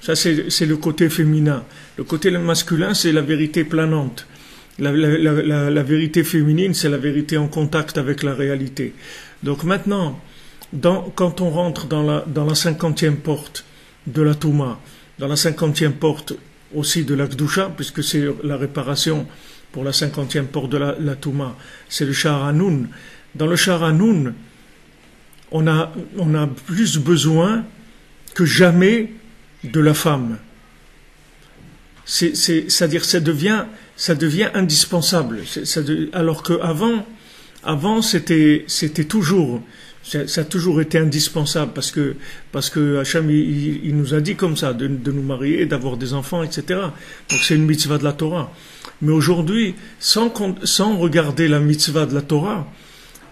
Ça, c'est le côté féminin. Le côté masculin, c'est la vérité planante. La vérité féminine, c'est la vérité en contact avec la réalité. Donc maintenant, quand on rentre dans la 50e porte de la Touma, dans la 50e porte aussi de la Gdusha, puisque c'est la réparation pour la 50e porte de la Touma, c'est le Sha'ar Hanoun. Dans le Sha'ar Hanoun, on a plus besoin que jamais de la femme. C'est-à-dire ça devient indispensable. Alors que avant c'était toujours, ça a toujours été indispensable parce que Hachem il nous a dit comme ça de nous marier, d'avoir des enfants, etc. Donc c'est une mitzvah de la Torah. Mais aujourd'hui, sans regarder la mitzvah de la Torah,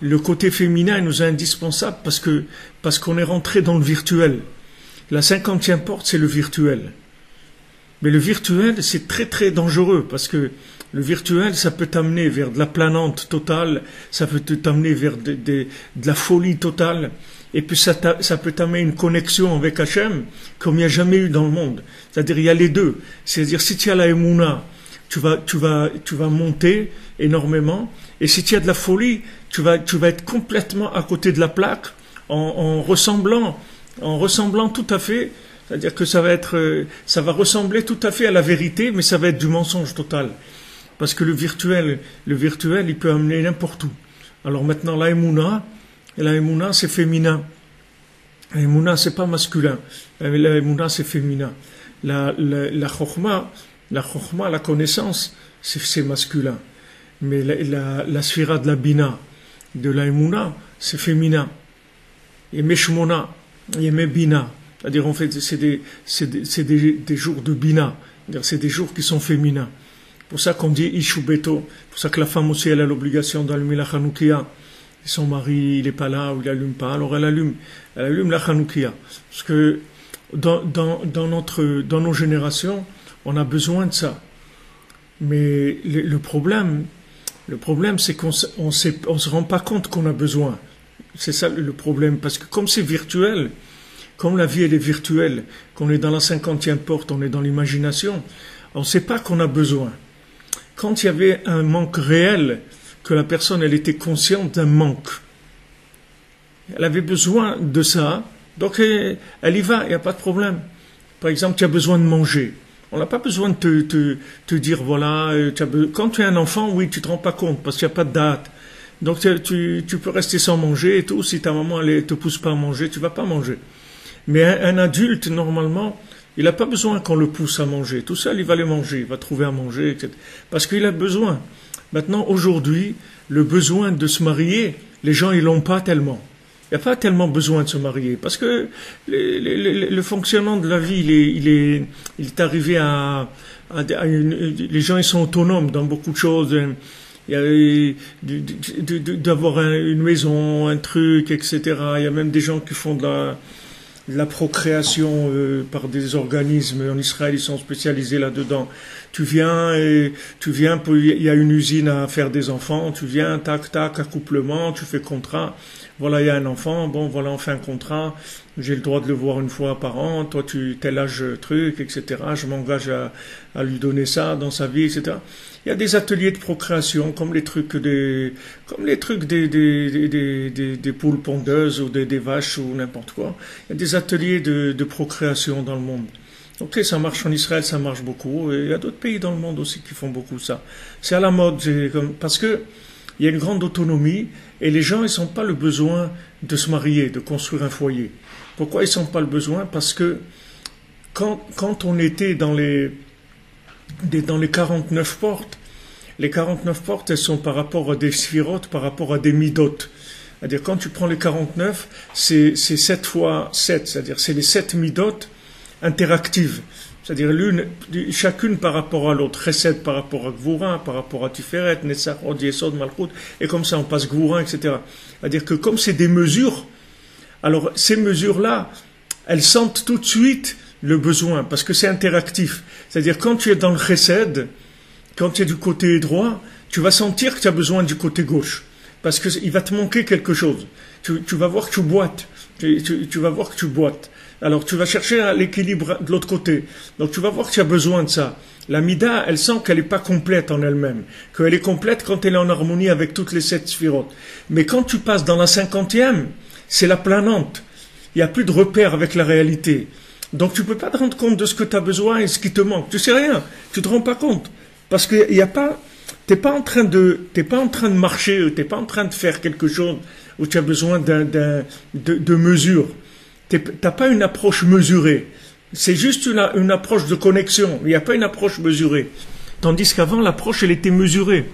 le côté féminin nous est indispensable parce qu'on est rentré dans le virtuel. La 50e porte, c'est le virtuel. Mais le virtuel, c'est très très dangereux parce que le virtuel, ça peut t'amener vers de la planante totale, ça peut t'amener vers de la folie totale, et puis ça peut t'amener une connexion avec Hachem comme il n'y a jamais eu dans le monde. C'est-à-dire, il y a les deux. C'est-à-dire, si tu as la Emouna, tu vas monter énormément, et si tu as de la folie, tu vas être complètement à côté de la plaque en ressemblant tout à fait. C'est-à-dire que ça va ressembler tout à fait à la vérité, mais ça va être du mensonge total. Parce que le virtuel, il peut amener n'importe où. Alors maintenant, la Emouna, c'est féminin. La Emouna, c'est pas masculin. La Emouna, c'est féminin. La Chokhma, la connaissance, c'est masculin. Mais la Sphira de la Bina, de la Emouna, c'est féminin. Et Meshmona, et Mebina. C'est-à-dire, en fait, c'est des jours de Bina. C'est des jours qui sont féminins. Pour ça qu'on dit Ishubeto. Pour ça que la femme aussi, elle a l'obligation d'allumer la Hanoukia. Et son mari, il n'est pas là ou il n'allume pas. Alors elle allume la Hanoukia. Parce que dans nos générations, on a besoin de ça. Mais le problème, c'est qu'on se rend pas compte qu'on a besoin. C'est ça le problème. Parce que comme c'est virtuel, comme la vie elle est virtuelle, qu'on est dans la 50e porte, on est dans l'imagination, on ne sait pas qu'on a besoin. Quand il y avait un manque réel, que la personne elle était consciente d'un manque, elle avait besoin de ça, donc elle y va, il n'y a pas de problème. Par exemple, tu as besoin de manger. On n'a pas besoin de te dire, voilà, quand tu es un enfant, oui, tu ne te rends pas compte, parce qu'il n'y a pas de date. Donc tu peux rester sans manger et tout, si ta maman ne te pousse pas à manger, tu ne vas pas manger. Mais un adulte, normalement, il n'a pas besoin qu'on le pousse à manger. Tout seul, il va aller manger, il va trouver à manger, etc. Parce qu'il a besoin. Maintenant, aujourd'hui, le besoin de se marier, les gens, ils l'ont pas tellement. Il n'y a pas tellement besoin de se marier. Parce que le fonctionnement de la vie, il est arrivé les gens, ils sont autonomes dans beaucoup de choses. Il y a d'avoir une maison, un truc, etc. Il y a même des gens qui font de la procréation par des organismes en Israël, ils sont spécialisés là-dedans. Tu viens, il y a une usine à faire des enfants, tu viens, tac, accouplement, tu fais contrat, voilà, il y a un enfant, bon, voilà, on fait un contrat, j'ai le droit de le voir une fois par an, toi, tel âge, truc, etc., je m'engage à lui donner ça dans sa vie, etc. Il y a des ateliers de procréation, comme les trucs des poules pondeuses ou des vaches ou n'importe quoi. Il y a des ateliers de procréation dans le monde. Ok, ça marche en Israël, ça marche beaucoup. Et il y a d'autres pays dans le monde aussi qui font beaucoup ça. C'est à la mode, parce que il y a une grande autonomie et les gens, ils n'ont pas le besoin de se marier, de construire un foyer. Pourquoi ils n'ont pas le besoin? Parce que quand on était dans les 49 portes, les 49 portes, elles sont par rapport à des sphirotes, par rapport à des midotes. C'est-à-dire, quand tu prends les 49, c'est 7 fois 7, c'est-à-dire, c'est les 7 midotes interactives. C'est-à-dire, chacune par rapport à l'autre. Chesed par rapport à Gvura, par rapport à Tiferet, Netzach, Od, Yesod, Malchut, et comme ça, on passe Gvura, etc. C'est-à-dire que comme c'est des mesures, alors, ces mesures-là, elles sentent tout de suite le besoin, parce que c'est interactif. C'est-à-dire, quand tu es dans le Chesed, quand tu es du côté droit, tu vas sentir que tu as besoin du côté gauche. Parce qu'il va te manquer quelque chose. Tu vas voir que tu boites. Tu vas voir que tu boites. Alors tu vas chercher l'équilibre de l'autre côté. Donc tu vas voir que tu as besoin de ça. La mida, elle sent qu'elle n'est pas complète en elle-même, qu'elle est complète quand elle est en harmonie avec toutes les 7 sphirotes. Mais quand tu passes dans la 50e, c'est la planante. Il n'y a plus de repère avec la réalité. Donc tu ne peux pas te rendre compte de ce que tu as besoin et ce qui te manque. Tu sais rien, tu te rends pas compte. Parce qu'il n'y a pas, t'es pas en train de marcher, t'es pas en train de faire quelque chose où tu as besoin de mesure. T'as pas une approche mesurée. C'est juste une approche de connexion. Il n'y a pas une approche mesurée. Tandis qu'avant, l'approche, elle était mesurée.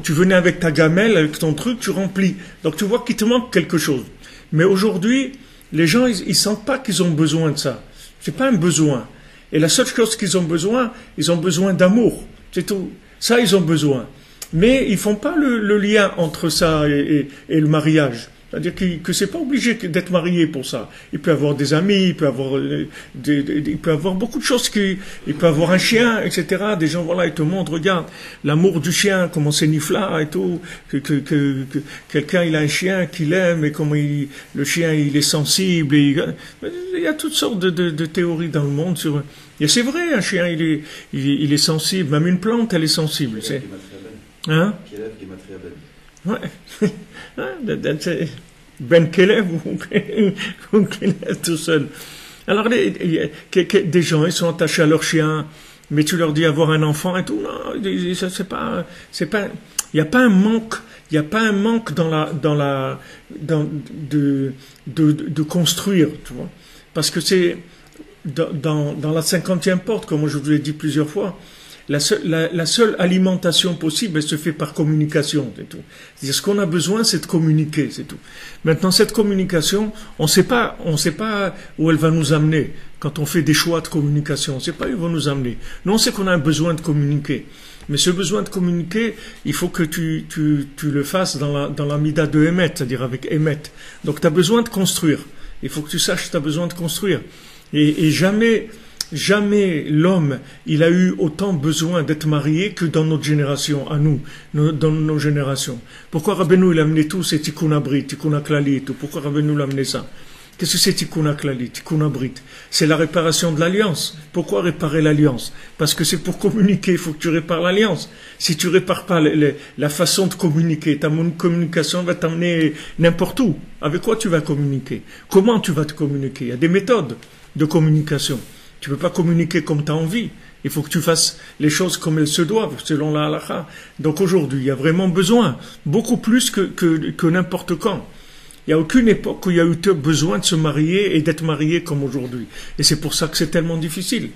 Tu venais avec ta gamelle, avec ton truc, tu remplis. Donc tu vois qu'il te manque quelque chose. Mais aujourd'hui, les gens, ils sentent pas qu'ils ont besoin de ça. C'est pas un besoin. Et la seule chose qu'ils ont besoin d'amour. C'est tout. Ça, ils ont besoin. Mais ils font pas le lien entre ça et le mariage. C'est-à-dire que c'est pas obligé d'être marié pour ça. Il peut avoir des amis, il peut avoir beaucoup de choses. Il peut avoir un chien, etc. Des gens, voilà, ils te montrent, regarde, l'amour du chien, comment c'est nifla et tout. Que quelqu'un, il a un chien qu'il aime et comment le chien, il est sensible. Il y a toutes sortes de théories dans le monde sur. Et c'est vrai, un chien, il est sensible. Même une plante, elle est sensible. C'est. Hein? Ouais. Ben Kelev ou Kelev tout seul. Alors des gens ils sont attachés à leur chien, mais tu leur dis avoir un enfant et tout, non, c'est pas, il n'y a pas un manque, de construire, tu vois, parce que c'est dans la 50e porte, comme je vous l'ai dit plusieurs fois. La seule alimentation possible, elle se fait par communication, c'est tout. C'est-à-dire, ce qu'on a besoin, c'est de communiquer, c'est tout. Maintenant, cette communication, on sait pas où elle va nous amener. Quand on fait des choix de communication, on ne sait pas où elle va nous amener. Nous, on sait qu'on a un besoin de communiquer. Mais ce besoin de communiquer, il faut que tu le fasses dans la mida de Emet, c'est-à-dire avec Emet. Donc, tu as besoin de construire. Il faut que tu saches que tu as besoin de construire. Et jamais l'homme, il a eu autant besoin d'être marié que dans notre génération, à nous, dans nos générations. Pourquoi Rabbeinu il a amené tout ces tikkun abrit, tikkun aklali et tout? Pourquoi Rabbeinu l'a amené ça? Qu'est-ce que c'est tikkun aklali, tikkun abrit? C'est la réparation de l'alliance. Pourquoi réparer l'alliance? Parce que c'est pour communiquer, il faut que tu répares l'alliance. Si tu répares pas la façon de communiquer, ta communication va t'amener n'importe où. Avec quoi tu vas communiquer? Comment tu vas te communiquer? Il y a des méthodes de communication. Tu ne peux pas communiquer comme tu as envie. Il faut que tu fasses les choses comme elles se doivent, selon la halakha. Donc aujourd'hui, il y a vraiment besoin, beaucoup plus que n'importe quand. Il n'y a aucune époque où il y a eu besoin de se marier et d'être marié comme aujourd'hui. Et c'est pour ça que c'est tellement difficile.